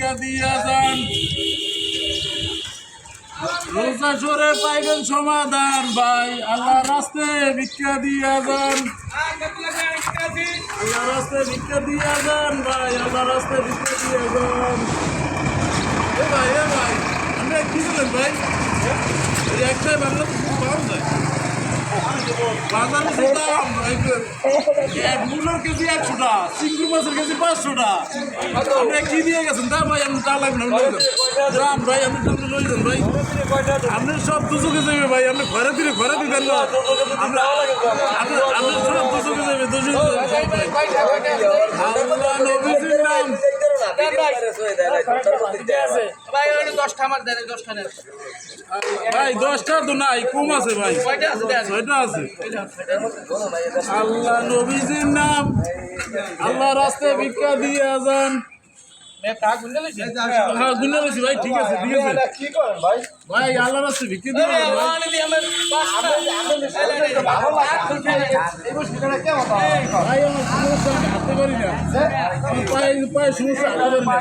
ভিক্ষা দিয়া যান। রোজা সরে পাইবেন সমাধান ভাই, আল্লাহ রাস্তায় ভিক্ষা দিয়া যান। আল্লাহ রাস্তায় ভিক্ষা দিয়া যান ভাই, আল্লাহ রাস্তায় ভিক্ষা দিয়া যান। ভাই আমরা কি বলেন ভাই, একটাই বাংলা পাওয়া যায় বাজারে দাম এক মুলোর কেজি 100 টাকা, চিংড়ি মাছের কেজি 500 টাকা। আপনি কি দিয়ে গেছেন তা ভাই, আমি তা লাগবে না দাম ভাই, আপনি দামটা লই যান ভাই। আপনি সব দুচোকে যাবে ভাই, আপনি ঘরে দিবেন না, আপনি সব দুচোকে যাবে। আল্লাহ নবীজির নাম ভাই 10টা তো নাই, কম আছে ভাই, 6টা আছে। আল্লাহ নবীজির নাম, আল্লাহ রাস্তায় ভিক্ষা দিয়ে যান। হ্যাঁ গুনে লইছি ভাই, ঠিক আছে ভাই, আল্লাহ রাস্তায় ভিক্ষা দিয়ে ভাই, আমার সমস্যা হাঁটতে পারি না, পায়ে সমস্যা হাঁটতে পারি না।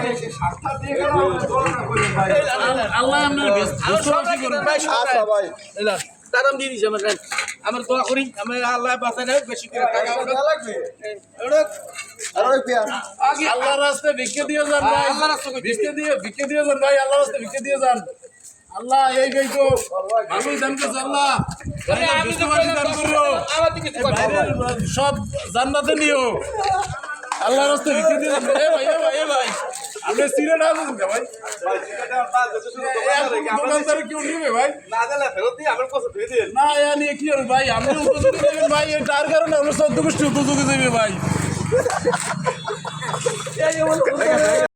আল্লাহ আপনার দাম দিয়ে দিচ্ছে আমার দোয়া করি, আমি আল্লাহ বাঁচাই না বেশি করে টাকা আল্লাহ রাস্তায় ভিক্ষা দিয়ে যান ভাই, আল্লাহ রাস্তায় ভিক্ষা দিয়ে যান ভাই, আল্লাহ রাস্তায় ভিক্ষা দিয়ে যান। আল্লাহ এই গাই তো ভালোই দান করছে আল্লাহ, সব জান্নাতে নিও। আল্লাহ রাস্তায় ভিক্ষা দিয়ে যান ভাই, আপনি সিলেট আসেন ভাই, দোকানদারে কেউ নিবে ভাই না, নিয়ে কি হবে ভাই, আপনি উপযোগী দেবেন ভাই, তার কারণে আমরা 14 গোষ্ঠী উপযোগী দেবে ভাই।